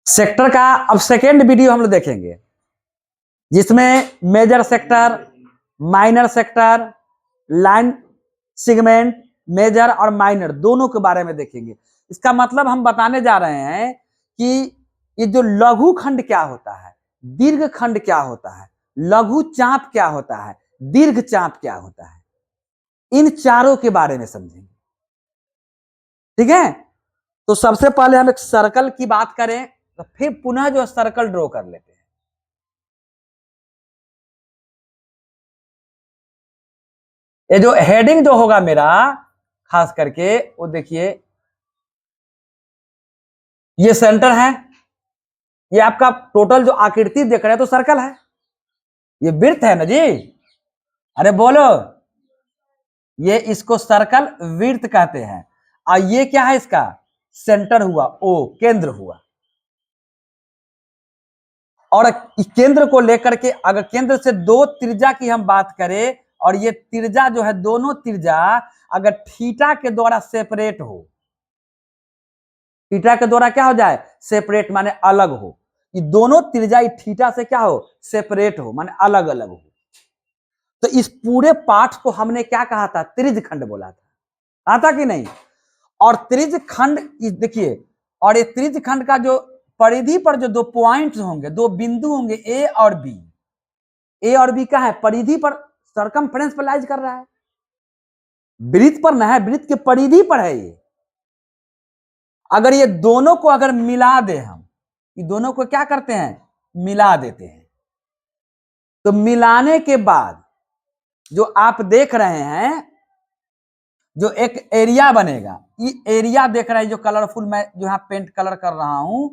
Sector का अब second video हम लोग देखेंगे, जिसमें major sector, minor sector, line segment, major और माइनर दोनों के बारे में देखेंगे। इसका मतलब हम बताने जा रहे हैं कि ये जो लघु खंड क्या होता है, दीर्घ खंड क्या होता है, लघु चाप क्या होता है, दीर्घ चाप क्या होता है, इन चारों के बारे में समझेंगे। ठीक है, तो सबसे पहले हम एक सर्कल की बात करें, तो फिर पुनः जो सर्कल ड्रॉ कर लेते हैं। ये जो हेडिंग जो होगा मेरा खास करके, वो देखिए ये सेंटर है, ये आपका टोटल जो आकृति देख रहे हैं तो सर्कल है, ये वृत्त है ना जी, अरे बोलो, ये इसको सर्कल वृत्त कहते हैं। और ये क्या है, इसका सेंटर हुआ, ओ केंद्र हुआ। और केंद्र को लेकर के अगर केंद्र से दो त्रिज्या की हम बात करें, और ये त्रिज्या जो है, दोनों त्रिज्या अगर थीटा के द्वारा सेपरेट हो, थीटा के द्वारा क्या हो जाए, सेपरेट माने अलग हो, ये दोनों त्रिज्या थीटा से क्या हो, सेपरेट हो माने अलग अलग हो। तो इस पूरे पाठ को हमने क्या कहा था, त्रिज्य खंड बोला था, कहा था कि नहीं। और त्रिज्य खंड देखिए, और ये त्रिज्य खंड का जो परिधि पर जो दो पॉइंट्स होंगे, दो बिंदु होंगे, ए और बी, ए और बी का है परिधि पर, सरकमफ्रेंस पर लाइज कर रहा है, वृत्त पर ना है, वृत्त के परिधि पर है ये। अगर ये दोनों को अगर मिला दे, हम ये दोनों को क्या करते हैं, मिला देते हैं, तो मिलाने के बाद जो आप देख रहे हैं, जो एक एरिया बनेगा, ये एरिया देख रहे हैं जो कलरफुल मैं जो यहां पेंट कलर कर रहा हूं,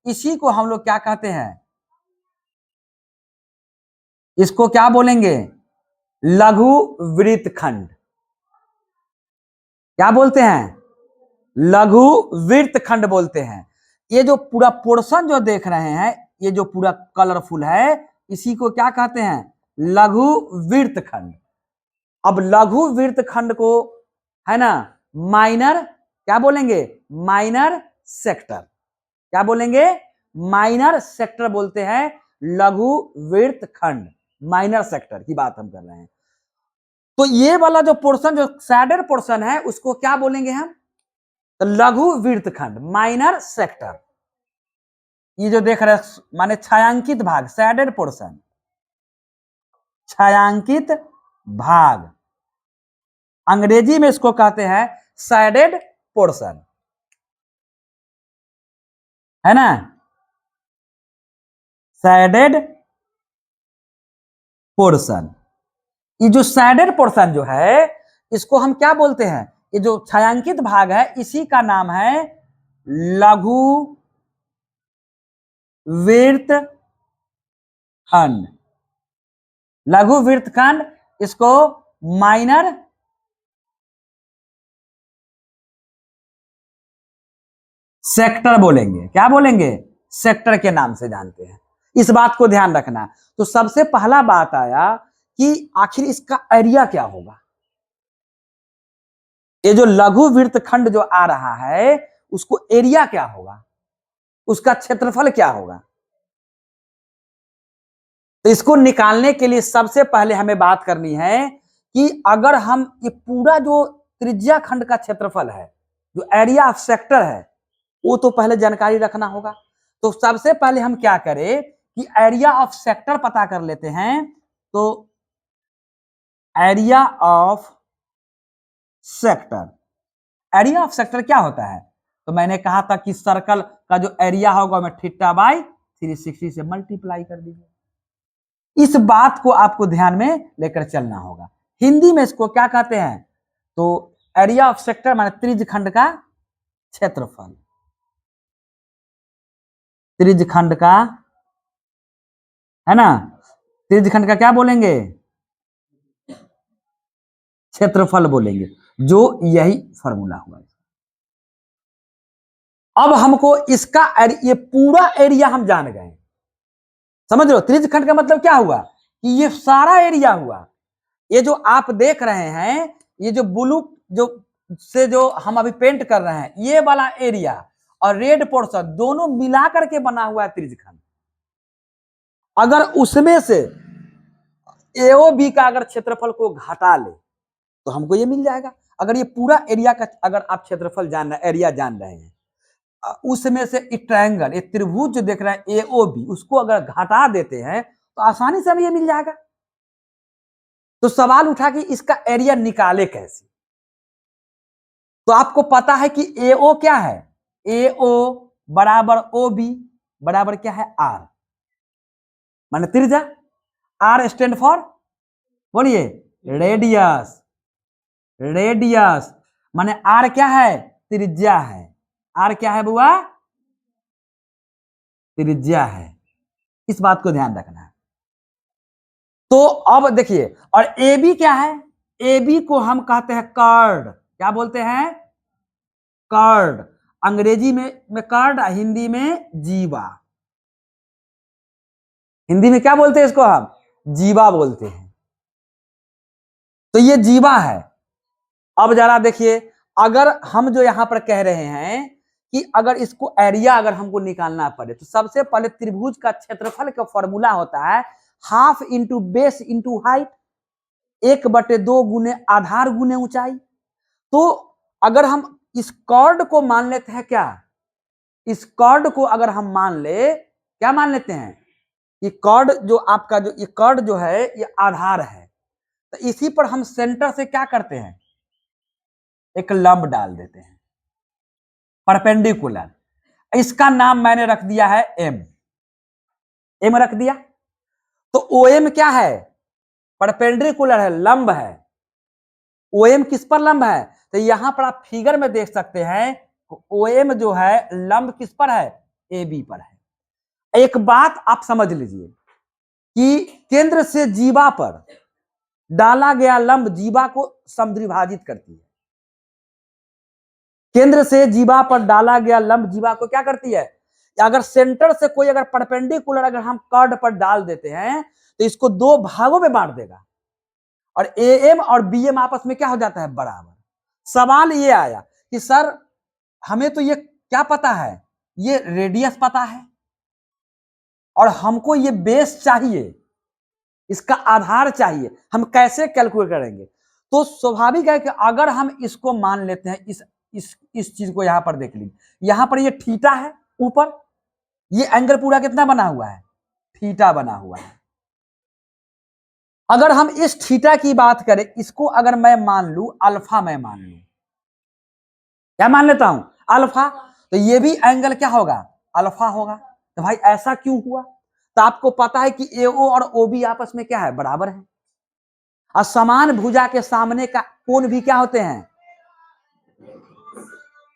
इसी को हम लोग क्या कहते हैं, इसको क्या बोलेंगे, लघु वृत्तखंड। क्या बोलते हैं, लघु वृत्तखंड बोलते हैं। ये जो पूरा पोर्शन जो देख रहे हैं, ये जो पूरा कलरफुल है, इसी को क्या कहते हैं, लघु वृत्तखंड। अब लघु वृत्तखंड को है ना, माइनर क्या बोलेंगे, माइनर सेक्टर, क्या बोलेंगे, माइनर सेक्टर बोलते हैं। लघु वृत्तखंड माइनर सेक्टर की बात हम कर रहे हैं। तो ये वाला जो पोर्शन, जो सैडेड पोर्शन है, उसको क्या बोलेंगे हम, तो लघु वृत्तखंड माइनर सेक्टर। ये जो देख रहे हैं माने छायांकित भाग, सैडेड पोर्शन, छायांकित भाग, अंग्रेजी में इसको कहते हैं सैडेड पोर्शन, है ना, सैडेड पोर्शन। ये जो सैडेड पोर्शन जो है, इसको हम क्या बोलते हैं, ये जो छायांकित भाग है, इसी का नाम है लघु वृत्तखंड। लघु वृत्तखंड, इसको माइनर सेक्टर बोलेंगे। क्या बोलेंगे, सेक्टर के नाम से जानते हैं, इस बात को ध्यान रखना। तो सबसे पहला बात आया कि आखिर इसका एरिया क्या होगा। ये जो लघु वृत्तखंड जो आ रहा है, उसको एरिया क्या होगा, उसका क्षेत्रफल क्या होगा। तो इसको निकालने के लिए सबसे पहले हमें बात करनी है कि अगर हम ये पूरा जो त्रिज्या खंड का क्षेत्रफल है, जो एरिया ऑफ सेक्टर है, वो तो पहले जानकारी रखना होगा। तो सबसे पहले हम क्या करें कि एरिया ऑफ सेक्टर पता कर लेते हैं। तो area of sector, area of sector क्या होता है, तो मैंने कहा था कि सर्कल का जो एरिया होगा मैं थीटा बाई 360 से मल्टीप्लाई कर दीजिए। इस बात को आपको ध्यान में लेकर चलना होगा। हिंदी में इसको क्या कहते हैं, तो एरिया ऑफ सेक्टर माने त्रिज्य खंड का क्षेत्रफल, त्रिज्य खंड का, है ना, त्रिज्य खंड का क्या बोलेंगे, क्षेत्रफल बोलेंगे, जो यही फॉर्मूला हुआ। अब हमको इसका ये पूरा एरिया हम जान गए, समझ लो। त्रिज्य खंड का मतलब क्या हुआ कि ये सारा एरिया हुआ। ये जो आप देख रहे हैं, ये जो ब्लू जो से जो हम अभी पेंट कर रहे हैं, ये वाला एरिया, और रेड पोर्शन दोनों मिलाकर के बना हुआ है त्रिज्यखंड। अगर उसमें से AOB का अगर क्षेत्रफल को घटा ले तो हमको ये मिल जाएगा। अगर ये पूरा एरिया का अगर आप क्षेत्रफल जान रहे, एरिया जान रहे हैं, उसमें से ट्रायंगल, ये त्रिभुज जो देख रहे हैं AOB, उसको अगर घटा देते हैं तो आसानी से हमें ये मिल जाएगा। तो सवाल उठा कि इसका एरिया निकाले कैसे। तो आपको पता है कि AO क्या है, AO बराबर OB बराबर क्या है, R, माने त्रिज्या। R स्टैंड फॉर, बोलिए, रेडियस। रेडियस माने R क्या है, त्रिज्या है। R क्या है बुआ, त्रिज्या है। इस बात को ध्यान रखना है। तो अब देखिए, और AB क्या है, AB को हम कहते हैं कर्ड। क्या बोलते हैं, कर्ड। अंग्रेजी में कर्ड, हिंदी में जीवा। हिंदी में क्या बोलते हैं इसको, हम जीवा बोलते हैं। तो ये जीवा है। अब जरा देखिए, अगर हम जो यहां पर कह रहे हैं कि अगर इसको एरिया अगर हमको निकालना पड़े तो सबसे पहले त्रिभुज का क्षेत्रफल का फॉर्मूला होता है half into base into height, 1/2 गुने आधार गुने ऊंचाई। तो अगर हम इस कॉर्ड को मान लेते हैं, क्या इस कॉर्ड को अगर हम मान ले, क्या मान लेते हैं, ये कॉर्ड जो आपका जो ये कॉर्ड जो है ये आधार है, तो इसी पर हम सेंटर से क्या करते हैं, एक लंब डाल देते हैं परपेंडिकुलर। इसका नाम मैंने रख दिया है एम रख दिया। तो OM क्या है, परपेंडिकुलर है, लंब है। OM किस पर लंब है, तो यहां पर आप फिगर में देख सकते हैं OM जो है लंब किस पर है, AB पर है। एक बात आप समझ लीजिए कि केंद्र से जीवा पर डाला गया लंब जीवा को समद्विभाजित करती है। केंद्र से जीवा पर डाला गया लंब जीवा को क्या करती है, अगर सेंटर से कोई अगर परपेंडिकुलर अगर हम कर्ड पर डाल देते हैं तो इसको 2 भागों में बांट देगा और AM और BM आपस में क्या हो जाता है, बराबर। सवाल ये आया कि सर हमें तो ये क्या पता है, ये रेडियस पता है और हमको ये बेस चाहिए, इसका आधार चाहिए, हम कैसे कैलकुलेट करेंगे। तो स्वाभाविक है कि अगर हम इसको मान लेते हैं, इस चीज को यहां पर देख लीजिए, यहां पर ये थीटा है, ऊपर ये एंगल पूरा कितना बना हुआ है, थीटा बना हुआ है। अगर हम इस थीटा की बात करें, इसको अगर मैं मान लू अल्फा, मैं मान लू, क्या मान लेता हूं, अल्फा, तो ये भी एंगल क्या होगा, अल्फा होगा। तो भाई ऐसा क्यों हुआ, तो आपको पता है कि AO और OB आपस में क्या है, बराबर है। और समान भुजा के सामने का कोण भी क्या होते हैं,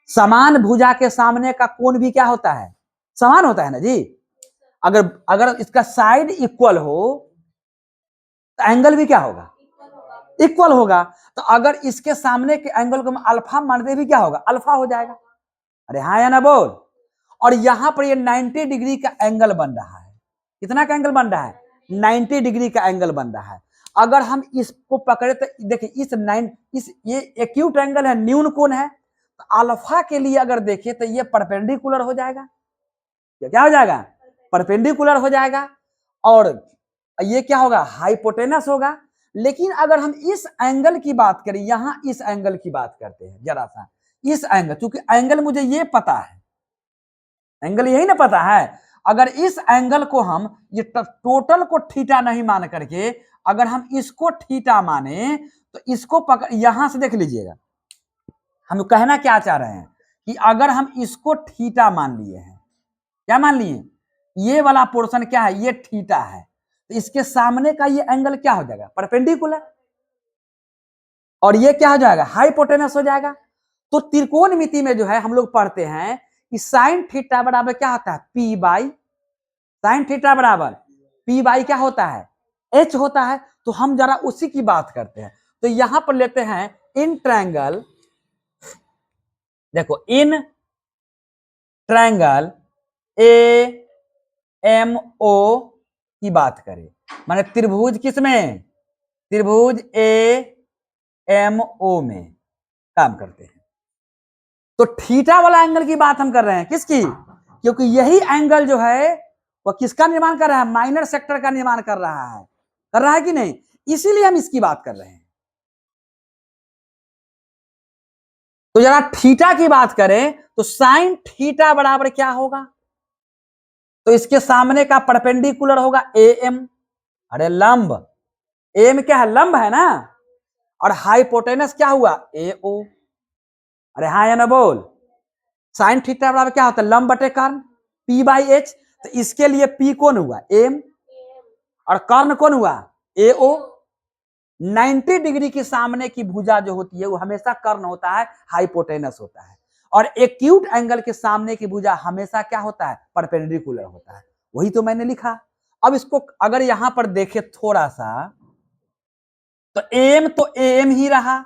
समान भुजा के सामने का कोण भी क्या होता है, समान होता है ना जी। अगर अगर इसका साइड इक्वल हो तो एंगल भी क्या होगा, इक्वल होगा। तो अगर इसके सामने के एंगल को हम अल्फा मानते भी क्या होगा, अल्फा हो जाएगा। अरे हाँ या ना बोल। और यहां पर ये 90 डिग्री का एंगल बन रहा है। कितना का एंगल बन रहा है, 90 डिग्री का एंगल बन रहा है। अगर हम इसको पकड़े तो देखिए इस ये एक्यूट एंगल है, न्यून कोण है, तो अल्फा के लिए अगर देखें तो ये परपेंडिकुलर हो जाएगा। क्या हो जाएगा, परपेंडिकुलर हो जाएगा। और ये क्या होगा, हाइपोटेनस होगा। लेकिन अगर हम इस एंगल की बात करें, यहां इस एंगल की बात करते हैं जरा सा, इस एंगल, क्योंकि एंगल मुझे ये पता है, एंगल यही ना पता है। अगर इस एंगल को हम ये टोटल को थीटा नहीं मान करके अगर हम इसको थीटा माने तो इसको पकड़, यहां से देख लीजिएगा, हम कहना क्या चाह रहे हैं कि अगर हम इसको थीटा मान लिए हैं, क्या मान लिए, ये वाला पोर्शन क्या है, ये थीटा है, तो इसके सामने का ये एंगल क्या हो जाएगा, परपेंडिकुलर, और ये क्या हो जाएगा, हाइपोटेनस हो जाएगा। तो त्रिकोणमिति में जो है हम लोग पढ़ते हैं कि साइन थीटा बराबर क्या होता है, P बाई, साइन थीटा बराबर P बाई क्या होता है, H होता है। तो हम जरा उसी की बात करते हैं। तो यहां पर लेते हैं इन ट्रायंगल, देखो इन ट्रायंगल AMO की बात करें, माने त्रिभुज किसमें, त्रिभुज AMO में काम करते हैं। तो थीटा वाला एंगल की बात हम कर रहे हैं, किसकी? क्योंकि यही एंगल जो है वो किसका निर्माण कर रहा है? माइनर सेक्टर का निर्माण कर रहा है कि नहीं? इसीलिए हम इसकी बात कर रहे हैं। तो जरा थीटा की बात करें तो साइन थीटा बराबर क्या होगा? तो इसके सामने का परपेंडिकुलर होगा ए एम। अरे लंब, एम क्या है? लंब है ना। और हाइपोटेनस क्या हुआ? ए ओ। अरे हाँ या ना बोल। साइन थीटा बराबर क्या होता है? लंब बटे कर्ण, पी बाई एच। तो इसके लिए पी कौन हुआ? एम। और कर्ण कौन हुआ? ए ओ। 90 डिग्री के सामने की भुजा जो होती है वो हमेशा कर्ण होता है, हाइपोटेनस होता है। और एक्यूट एंगल के सामने की भुजा हमेशा क्या होता है? परपेंडिकुलर होता है। वही तो मैंने लिखा। अब इसको अगर यहां पर देखे थोड़ा सा, तो एम ही रहा।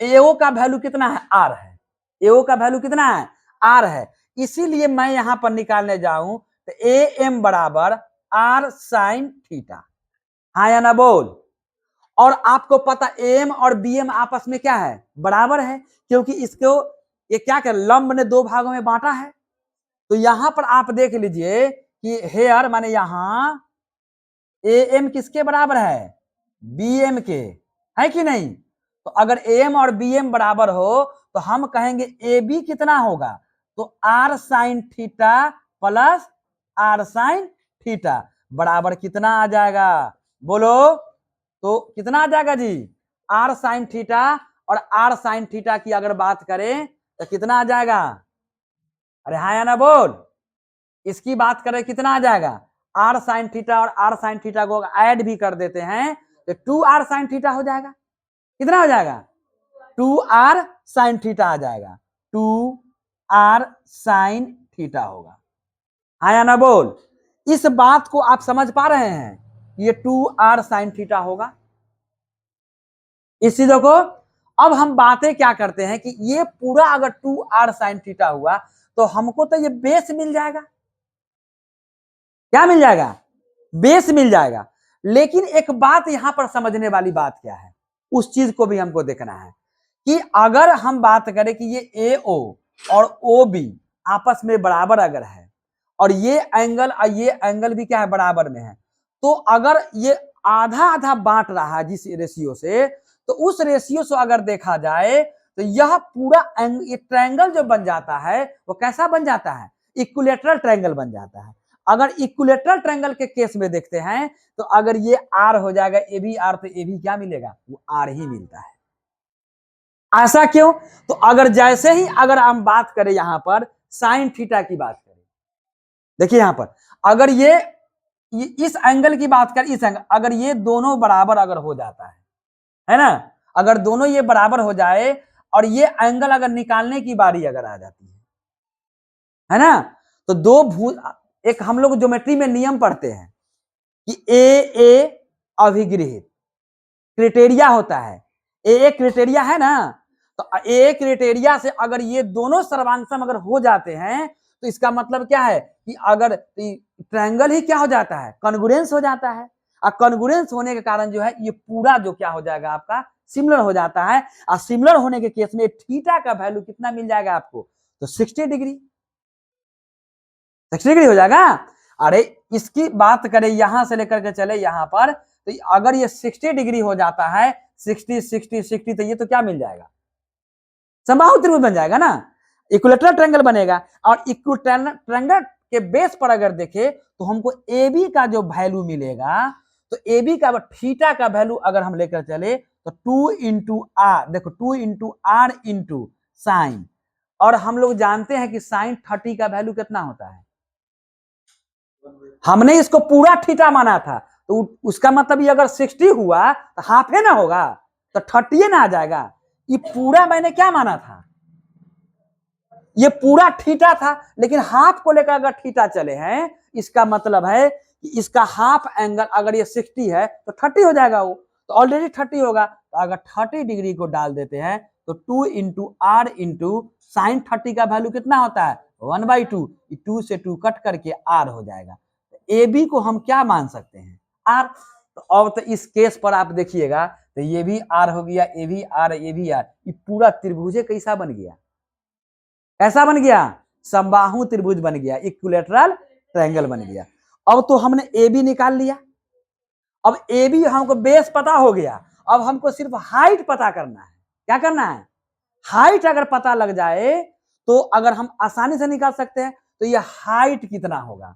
एओ का वैल्यू कितना है? आर है। एओ का वैल्यू कितना है? आर है। इसीलिए मैं यहां पर निकालने जाऊं तो ए एम बराबर आर साइन थीटा। हाँ या ना बोल। और आपको पता एम और बी एम आपस में क्या है? बराबर है, क्योंकि इसको ये क्या कर लंब ने दो भागों में बांटा है। तो यहां पर आप देख लीजिए कि हेयर माने यहां ए एम किसके बराबर है? बी एम के, है कि नहीं? तो अगर एम और बी एम बराबर हो तो हम कहेंगे ए बी कितना होगा? तो R sine theta plus R sine theta बराबर कितना आ जाएगा? बोलो तो कितना आ जाएगा जी? आर साइन थीटा और आर साइन थीटा की अगर बात करें तो कितना आ जाएगा? अरे हाँ या ना बोल। इसकी बात करें कितना आ जाएगा? आर साइन थीटा और आर साइन थीटा को ऐड भी कर देते हैं तो 2r साइन थीटा हो जाएगा। कितना हो जाएगा? 2r साइन थीटा आ जाएगा। 2r साइन थीटा होगा। हाँ या ना बोल। इस बात को आप समझ पा रहे हैं? ये 2r साइन थीटा होगा। इस चीजों को अब हम बातें क्या करते हैं कि ये पूरा अगर 2r साइन थीटा हुआ तो हमको तो ये बेस मिल जाएगा। क्या मिल जाएगा? बेस मिल जाएगा। लेकिन एक बात यहां पर समझने वाली बात क्या है, उस चीज को भी हमको देखना है कि अगर हम बात करें कि ये ए ओ और ओ बी आपस में बराबर अगर है और ये एंगल भी क्या है? बराबर में है। तो अगर ये आधा आधा बांट रहा है जिस रेशियो से, तो उस रेशियो से अगर देखा जाए तो यह पूरा ये ट्रायंगल जो बन जाता है वो कैसा बन जाता है? इक्विलेटरल ट्रायंगल बन जाता है। अगर इक्विलेटरल ट्रायंगल के केस में देखते हैं तो अगर ये आर हो जाएगा ए भी आर, तो ए भी क्या मिलेगा? वो आर ही मिलता है। ऐसा क्यों? तो अगर जैसे ही अगर हम बात करें यहां पर साइन थीटा की बात करें, देखिए यहां पर अगर ये इस एंगल की बात करें, इस एंगल अगर ये दोनों बराबर अगर हो जाता है ना, अगर दोनों ये बराबर हो जाए और ये एंगल अगर निकालने की बारी अगर आ जाती है ना, तो एक हम लोग ज्योमेट्री में नियम पढ़ते हैं कि ए अभिगृहित क्राइटेरिया होता है। ए क्राइटेरिया है ना, तो ए क्राइटेरिया से अगर ये दोनों सर्वांगसम अगर हो जाते हैं तो इसका मतलब क्या है कि अगर ट्रायंगल ही क्या हो जाता है? कॉन्ग्रुएंस हो जाता है। और कॉन्ग्रुएंस होने के कारण जो है ये पूरा जो क्या हो जाएगा? आपका सिमिलर हो जाता है। और सिमिलर होने के केस में थीटा का वैल्यू कितना मिल जाएगा आपको? तो 60 डिग्री, 60 डिग्री हो जाएगा। अरे इसकी बात करें यहां से लेकर के चले यहां पर, तो अगर ये 60 डिग्री हो जाता है, 60 60 60, तो ये तो क्या मिल जाएगा? समबाहु त्रिभुज बन जाएगा ना, इक्विलेटरल ट्रायंगल बनेगा। और इक्विलेटरल ट्रायंगल के बेस पर अगर देखे तो हमको ए बी का जो वैल्यू मिलेगा, तो ए बी का थीटा का वैल्यू अगर हम लेकर चले तो 2 इंटू आर, देखो 2 इंटू आर इंटू साइन। और हम लोग जानते हैं कि साइन 30 का वैल्यू कितना होता है? हमने इसको पूरा थीटा माना था, तो उसका मतलब ये अगर 60 हुआ तो हाफ है ना होगा, तो 30 ना आ जाएगा। ये पूरा मैंने क्या माना था? ये पूरा थीटा था, लेकिन हाफ को लेकर अगर थीटा चले हैं, इसका मतलब है कि इसका हाफ एंगल अगर ये 60 है तो 30 हो जाएगा। वो तो ऑलरेडी 30 होगा, तो अगर 30 डिग्री को डाल देते हैं तो 2 इंटू आर इंटू साइन 30 का वैल्यू कितना होता है? 1/2। 2 से 2 कट करके आर हो जाएगा। ए बी को हम क्या मान सकते हैं? आर। तो अब तो इस केस पर आप देखिएगा तो ये भी आर हो गया, ए भी आर, ये भी आर, ये पूरा त्रिभुज कैसा बन गया? कैसा बन गया? समबाहु त्रिभुज बन गया, इक्विलैटरल ट्रायंगल बन गया। अब तो हमने ए बी निकाल लिया। अब ए बी हमको बेस पता हो गया, अब हमको सिर्फ हाइट पता करना है। क्या करना है? हाइट अगर पता लग जाए तो अगर हम आसानी से निकाल सकते हैं तो ये हाइट कितना होगा।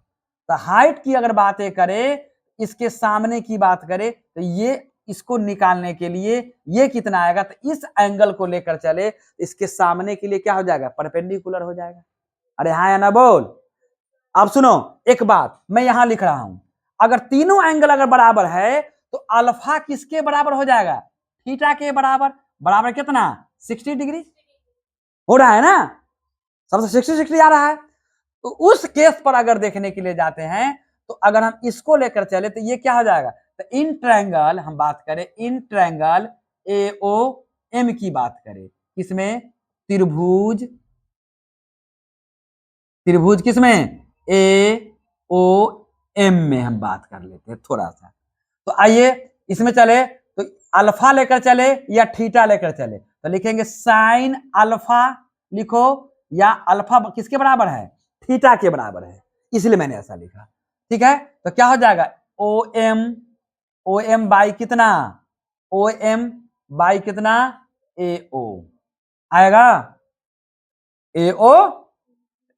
तो हाइट की अगर बातें करें, इसके सामने की बात करें, तो ये इसको निकालने के लिए ये कितना आएगा, तो इस एंगल को लेकर चले, इसके सामने के लिए क्या हो जाएगा? परपेंडिकुलर हो जाएगा। अरे हाँ या ना बोल। अब सुनो एक बात मैं यहां लिख रहा हूं, अगर तीनों एंगल अगर बराबर है तो अल्फा किसके बराबर हो जाएगा? थीटा के बराबर। बराबर कितना? 60 डिग्री हो रहा है ना, सबसे 60 आ रहा है। तो उस केस पर अगर देखने के लिए जाते हैं तो अगर हम इसको लेकर चले तो ये क्या हो जाएगा? तो इन ट्रायंगल हम बात करें, in triangle A O M की बात करें, किसमें? त्रिभुज, त्रिभुज किसमें? ए ओ एम में हम बात कर लेते हैं थोड़ा सा। तो आइए इसमें चले, तो अल्फा लेकर चले या थीटा लेकर चले, तो लिखेंगे साइन अल्फा लिखो, या अल्फा किसके बराबर है? थीटा के बराबर है, इसलिए मैंने ऐसा लिखा। ठीक है, तो क्या हो जाएगा? ओ एम बाई कितना? ओ एम बाई कितना? ए ओ आएगा। ए ओ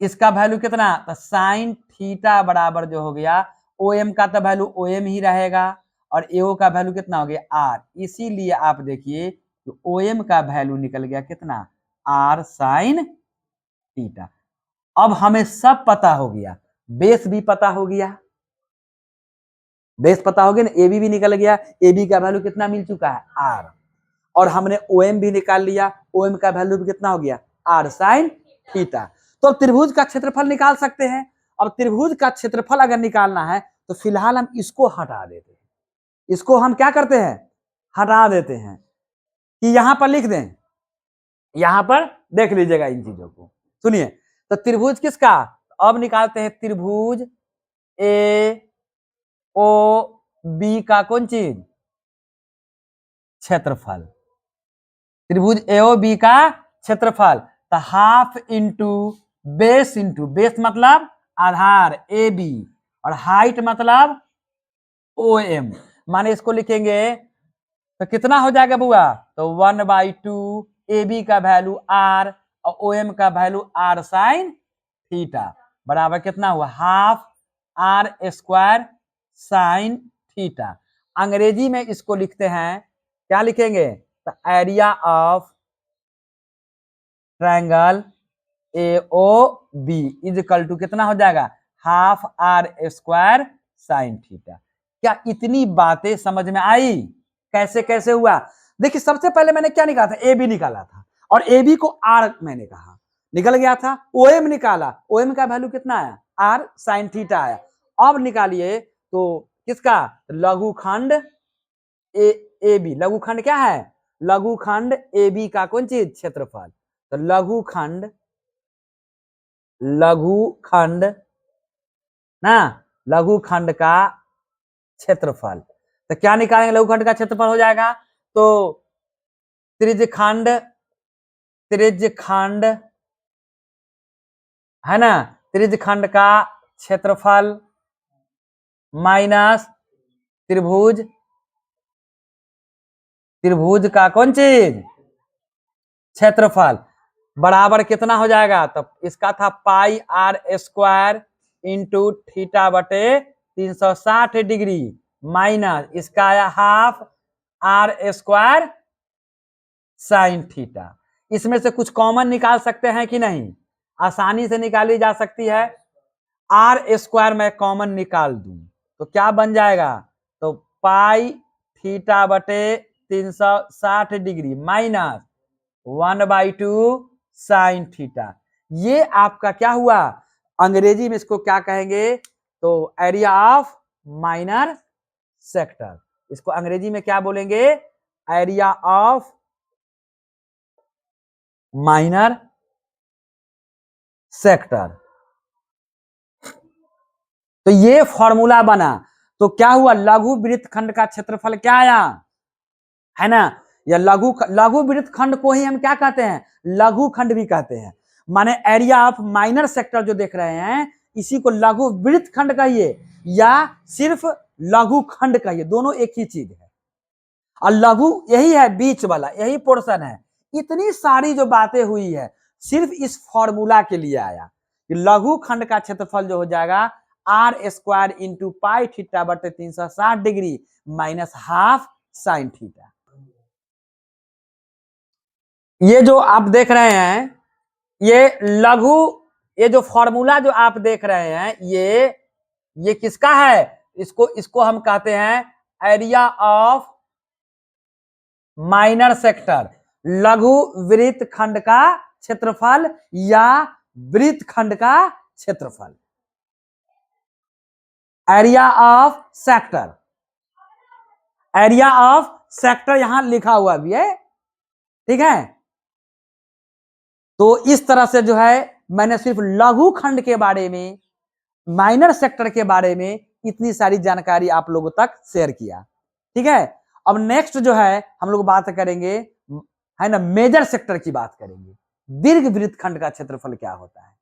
इसका वैल्यू कितना? तो साइन थीटा बराबर जो हो गया, ओ एम का तो वैल्यू ओ एम ही रहेगा, और एओ का वैल्यू कितना हो गया? आर। इसीलिए आप देखिए तो ओ एम का वैल्यू निकल गया कितना? R sine theta. अब हमें सब पता हो गया, बेस भी पता हो गया, बेस पता हो गया ना, ए बी भी निकल गया, ए बी का वैल्यू कितना मिल चुका है? आर। और हमने ओ एम भी निकाल लिया, ओ एम का वैल्यू भी कितना हो गया? R sine theta. तो त्रिभुज का क्षेत्रफल निकाल सकते हैं। अब त्रिभुज का क्षेत्रफल अगर निकालना है तो फिलहाल हम इसको हटा देते हैं, इसको हम क्या करते हैं? हटा देते हैं, कि यहां पर लिख दें, यहां पर देख लीजिएगा इन चीजों को। सुनिए, तो त्रिभुज किसका? अब निकालते हैं त्रिभुज ए ओ बी का कौन चीज? क्षेत्रफल। त्रिभुज ए ओ बी का क्षेत्रफल, तो half into base, into base मतलब आधार ए बी, और हाइट मतलब ओ एम, माने इसको लिखेंगे तो कितना हो जाएगा बुआ? तो 1/2 ए बी का वैल्यू आर और ओ एम का वैल्यू आर साइन थीटा बराबर कितना हुआ? Half are square sine theta. अंग्रेजी में इसको लिखते हैं, क्या लिखेंगे? तो area of triangle A O B is equal to कितना हो जाएगा? हाफ आर स्क्वायर साइन थीटा। क्या इतनी बातें समझ में आई? कैसे कैसे हुआ? देखिए सबसे पहले मैंने क्या निकाला था? ए बी निकाला था, और ए बी को आर मैंने कहा, निकल गया था। ओ एम निकाला, ओ एम का वैल्यू कितना आया? आर साइन थीटा आया। अब निकालिए तो किसका? लघुखंड ए बी। लघुखंड क्या है? लघुखंड ए बी का कौन चीज? क्षेत्रफल। तो लघुखंड, लघुखंड ना, लघुखंड का क्षेत्रफल, तो क्या निकालेंगे? लघुखंड का क्षेत्रफल हो जाएगा तो त्रिज्यखंड, त्रिज्यखंड है ना, त्रिज्यखंड का क्षेत्रफल माइनस त्रिभुज, त्रिभुज का कौन चीज? क्षेत्रफल बराबर कितना हो जाएगा? तो इसका था pi R square into theta बटे 360 डिग्री, माइनस इसका आया half are square sine theta. इसमें से कुछ कॉमन निकाल सकते हैं कि नहीं? आसानी से निकाली जा सकती है। आर स्क्वायर मैं कॉमन निकाल दूं तो क्या बन जाएगा? तो पाई थीटा बटे 360 डिग्री माइनस 1/2 साइन थीटा। ये आपका क्या हुआ? अंग्रेजी में इसको क्या कहेंगे? तो एरिया ऑफ माइनर सेक्टर। इसको अंग्रेजी में क्या बोलेंगे? Area of minor sector. तो ये फॉर्मूला बना, तो क्या हुआ? लघु वृत्तखंड का क्षेत्रफल क्या आया? है ना, या लघु वृत्तखंड को ही हम क्या कहते हैं? लघु खंड भी कहते हैं। माने एरिया ऑफ माइनर सेक्टर जो देख रहे हैं इसी को लघु वृत्तखंड कहिए या सिर्फ लघु खंड कहिए, दोनों एक ही चीज है। और लघु यही है बीच वाला, यही पोर्शन है। इतनी सारी जो बातें हुई है सिर्फ इस फॉर्मूला के लिए आया कि लघु खंड का क्षेत्रफल जो हो जाएगा R square into pi theta बटे 360 degree minus half sine theta. ये जो आप देख रहे हैं ये लघु, ये जो फॉर्मूला जो आप देख रहे हैं ये किसका है? इसको हम कहते हैं एरिया ऑफ माइनर सेक्टर, लघु वृत्त खंड का क्षेत्रफल या वृत्त खंड का क्षेत्रफल। Area of sector, area of sector यहां लिखा हुआ भी है, ठीक है। तो इस तरह से जो है मैंने सिर्फ लघु खंड के बारे में, माइनर सेक्टर के बारे में इतनी सारी जानकारी आप लोगों तक शेयर किया, ठीक है। अब नेक्स्ट जो है हम लोग बात करेंगे, है ना, मेजर सेक्टर की बात करेंगे। दीर्घ वृत्तखंड का क्षेत्रफल क्या होता है।